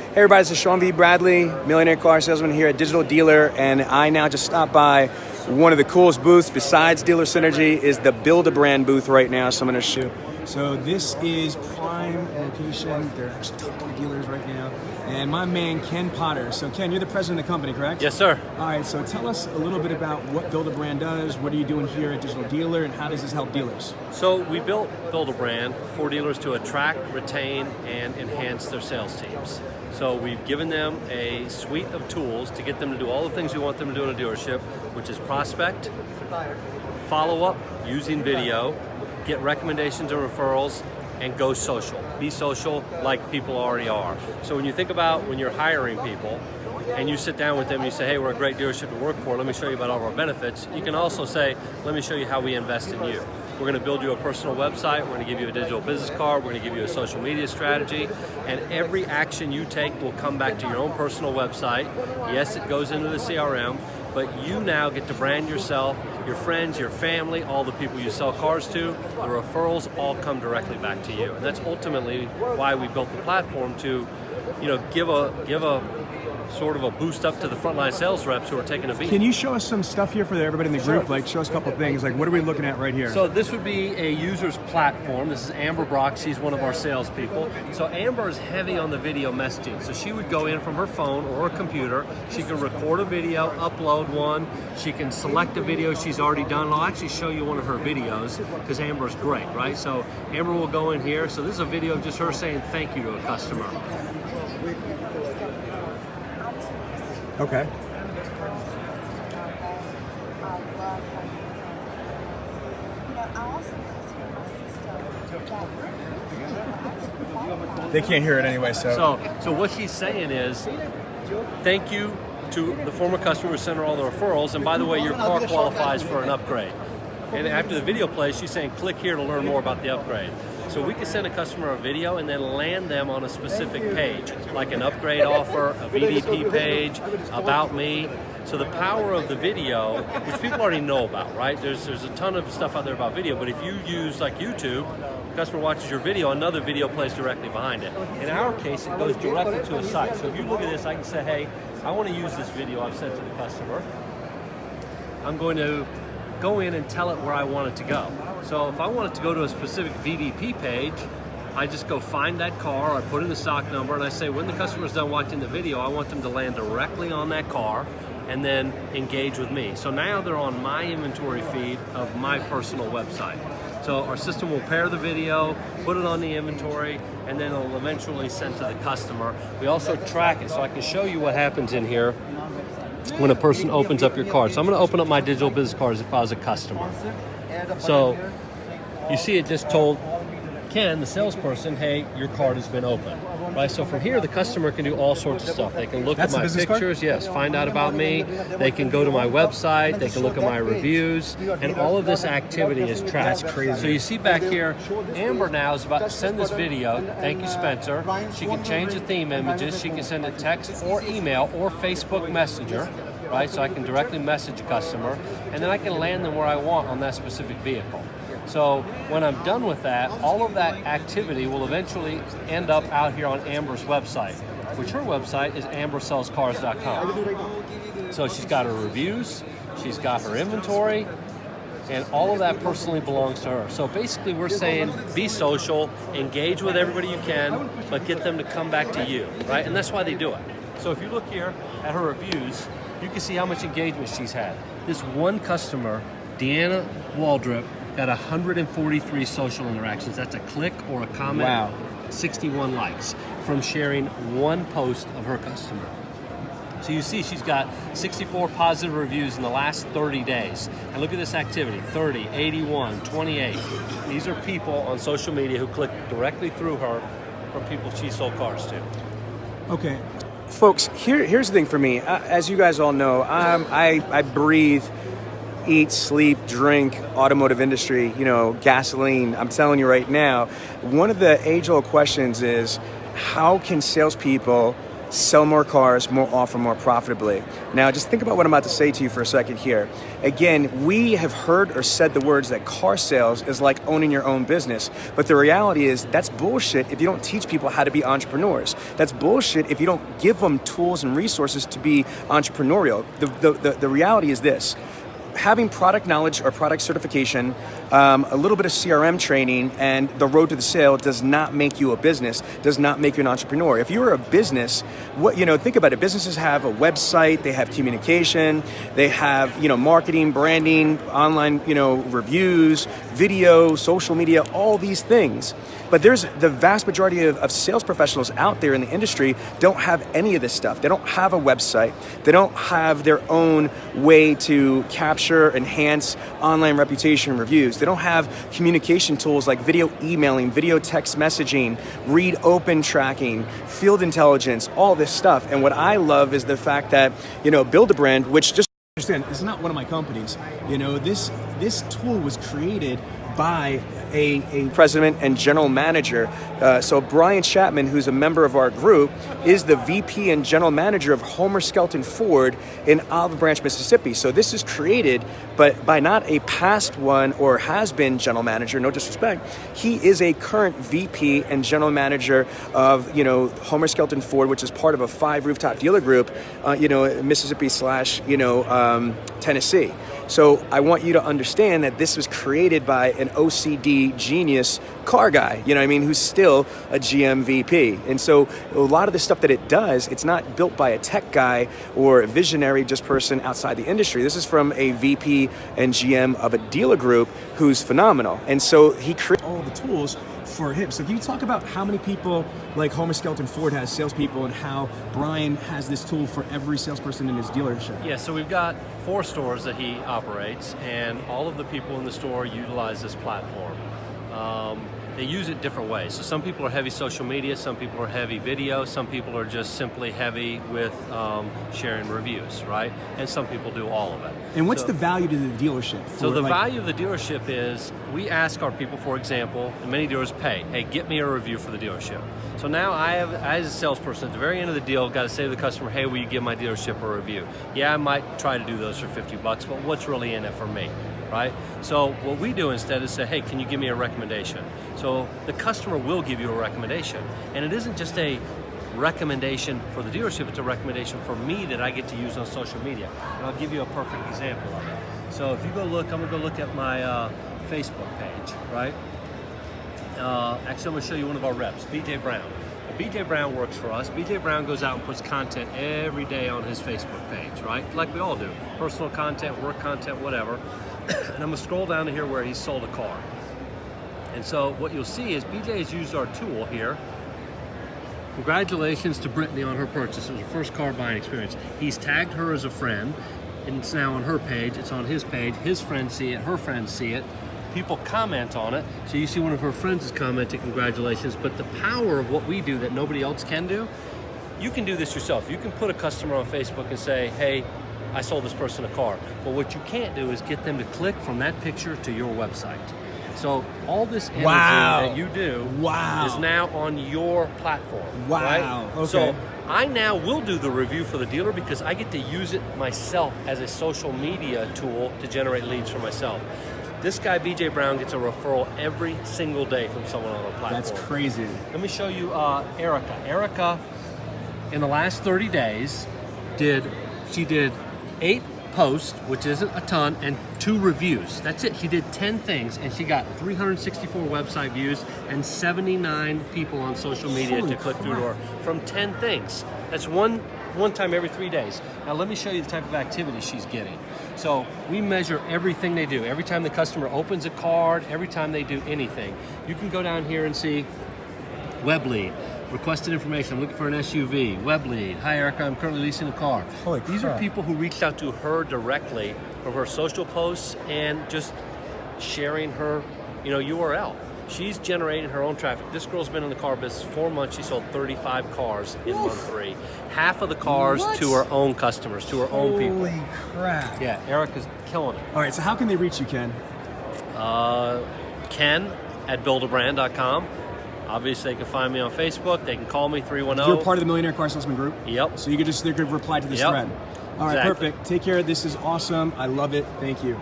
Hey everybody, this is Sean V. Bradley, millionaire car salesman here at Digital Dealer, and I now just stopped by one of the coolest booths besides Dealer Synergy is the Build-A-Brand booth right now, so I'm going to show. So this is prime location. They're actually talking to dealers right now. And my man, Ken Potter. So Ken, you're the president of the company, correct? Yes, sir. All right, so tell us a little bit about what Build-A-Brand does, what are you doing here at Digital Dealer, and how does this help dealers? So we built Build-A-Brand for dealers to attract, retain, and enhance their sales teams. So we've given them a suite of tools to get them to do all the things we want them to do in a dealership, which is prospect, follow up using video, get recommendations and referrals, and go social. Be social like people already are. So when you think about when you're hiring people and you sit down with them and you say, hey, we're a great dealership to work for, let me show you about all of our benefits. You can also say, let me show you how we invest in you. We're going to build you a personal website, we're going to give you a digital business card, we're going to give you a social media strategy, and every action you take will come back to your own personal website. Yes, it goes into the CRM, but you now get to brand yourself, your friends, your family, all the people you sell cars to. The referrals all come directly back to you. And that's ultimately why we built the platform to, give a sort of a boost up to the frontline sales reps who are taking a beat. Can you show us some stuff here for everybody in the group? Like show us a couple of things. Like what are we looking at right here? So this would be a user's platform. This is Amber Brock. She's one of our salespeople. So Amber is heavy on the video messaging. So she would go in from her phone or her computer. She can record a video, upload one. She can select a video she's already done. I'll actually show you one of her videos because Amber's great, right? So Amber will go in here. So this is a video of just her saying thank you to a customer. Okay. They can't hear it anyway, so what she's saying is, thank you to the former customer who sent her all the referrals, and by the way, your car qualifies for an upgrade. And after the video plays, she's saying, click here to learn more about the upgrade. So we can send a customer a video and then land them on a specific page, like an upgrade offer, a VDP page, about me. So the power of the video, which people already know about, right? There's a ton of stuff out there about video, but if you use like YouTube, the customer watches your video, another video plays directly behind it. In our case, it goes directly to a site. So if you look at this, I can say, hey, I want to use this video I've sent to the customer. I'm going to go in and tell it where I want it to go. So if I want it to go to a specific VDP page, I just go find that car, I put in the stock number, and I say when the customer's done watching the video, I want them to land directly on that car and then engage with me. So now they're on my inventory feed of my personal website. So our system will pair the video, put it on the inventory, and then it'll eventually send to the customer. We also track it, so I can show you what happens in here when a person opens up your card. So I'm going to open up my digital business cards if I was a customer. So you see it just told Ken, the salesperson, hey, your card has been opened. Right? So from here, the customer can do all sorts of stuff. They can look at my pictures, yes, find out about me. They can go to my website. They can look at my reviews. And all of this activity is tracked. That's crazy. So you see back here, Amber now is about to send this video. Thank you, Spencer. She can change the theme images. She can send a text or email or Facebook Messenger. Right? So I can directly message a customer. And then I can land them where I want on that specific vehicle. So when I'm done with that, all of that activity will eventually end up out here on Amber's website, which her website is ambersellscars.com. So she's got her reviews, she's got her inventory, and all of that personally belongs to her. So basically we're saying be social, engage with everybody you can, but get them to come back to you, right? And that's why they do it. So if you look here at her reviews, you can see how much engagement she's had. This one customer, Deanna Waldrop, got 143 social interactions. That's a click or a comment. Wow. 61 likes from sharing one post of her customer. So you see she's got 64 positive reviews in the last 30 days. And look at this activity, 30, 81, 28. These are people on social media who click directly through her from people she sold cars to. Okay. Folks, here's the thing for me. As you guys all know, I breathe, eat, sleep, drink, automotive industry, gasoline. I'm telling you right now, one of the age-old questions is, how can salespeople sell more cars more often, more profitably. Now, just think about what I'm about to say to you for a second here. Again, we have heard or said the words that car sales is like owning your own business, but the reality is that's bullshit if you don't teach people how to be entrepreneurs. That's bullshit if you don't give them tools and resources to be entrepreneurial. The reality is this. Having product knowledge or product certification, a little bit of CRM training, and the road to the sale does not make you a business, does not make you an entrepreneur. If you're a business, think about it. Businesses have a website, they have communication, they have, marketing, branding, online, reviews, video, social media, all these things. But there's the vast majority of sales professionals out there in the industry don't have any of this stuff. They don't have a website. They don't have their own way to capture, enhance online reputation reviews. They don't have communication tools like video emailing, video text messaging, read open tracking, field intelligence, all this stuff. And what I love is the fact that, Build a Brand, which just understand, this is not one of my companies. This tool was created by a president and general manager. So Brian Chapman, who's a member of our group, is the VP and general manager of Homer Skelton Ford in Olive Branch, Mississippi. So this is created, but by not a past one or has been general manager, no disrespect. He is a current VP and general manager of, Homer Skelton Ford, which is part of a 5 rooftop dealer group, Mississippi / Tennessee. So I want you to understand that this was created by an OCD genius car guy, who's still a GM VP. And so a lot of the stuff that it does, it's not built by a tech guy or a visionary just person outside the industry. This is from a VP and GM of a dealer group who's phenomenal. And so he created all the tools for him. So can you talk about how many people like Homer Skelton Ford has salespeople and how Brian has this tool for every salesperson in his dealership? Yeah, so we've got 4 stores that he operates, and all of the people in the store utilize this platform. They use it different ways. So some people are heavy social media, some people are heavy video, some people are just simply heavy with sharing reviews, right? And some people do all of it. And what's the value to the dealership? So the value of the dealership is we ask our people, for example, and many dealers pay, hey, get me a review for the dealership. So now I as a salesperson, at the very end of the deal, got to say to the customer, hey, will you give my dealership a review? Yeah, I might try to do those for $50, but what's really in it for me? Right? So what we do instead is say, hey, can you give me a recommendation? So the customer will give you a recommendation. And it isn't just a recommendation for the dealership, it's a recommendation for me that I get to use on social media. And I'll give you a perfect example of it. So if you go look, I'm gonna go look at my Facebook page, right? Actually, I'm gonna show you one of our reps, BJ Brown. BJ Brown works for us. BJ Brown goes out and puts content every day on his Facebook page, right? Like we all do. Personal content, work content, whatever. And I'm gonna scroll down to here where he sold a car. And so what you'll see is BJ has used our tool here. Congratulations to Brittany on her purchase. It was her first car buying experience. He's tagged her as a friend, and it's now on her page, it's on his page, his friends see it, her friends see it. People comment on it, so you see one of her friends is commenting, congratulations, but the power of what we do that nobody else can do, you can do this yourself. You can put a customer on Facebook and say, hey, I sold this person a car. But what you can't do is get them to click from that picture to your website. So all this energy that you do is now on your platform. Wow. Right? Okay. So I now will do the review for the dealer because I get to use it myself as a social media tool to generate leads for myself. This guy, BJ Brown, gets a referral every single day from someone on our platform. That's crazy. Let me show you Erica. Erica, in the last 30 days, she did 8 posts, which isn't a ton, and 2 reviews. That's it. She did 10 things, and she got 364 website views and 79 people on social media to click through to her from 10 things. That's one time every 3 days. Now let me show you the type of activity she's getting. So we measure everything they do. Every time the customer opens a card, every time they do anything. You can go down here and see web lead, requested information, I'm looking for an SUV, web lead, hi Erica, I'm currently leasing a car. Holy These crap. are people who reached out to her directly from her social posts and just sharing her URL. She's generating her own traffic. This girl's been in the car business 4 months. She sold 35 cars in month 3. Half of the cars to her own customers, to her own people. Holy crap. Yeah, Erica's killing it. All right, so how can they reach you, Ken? Ken at buildabrand.com. Obviously, they can find me on Facebook. They can call me, 310. You're part of the Millionaire Car Salesman group? Yep. So you could reply to this Yep. thread. All right, Exactly. perfect. Take care. This is awesome. I love it. Thank you.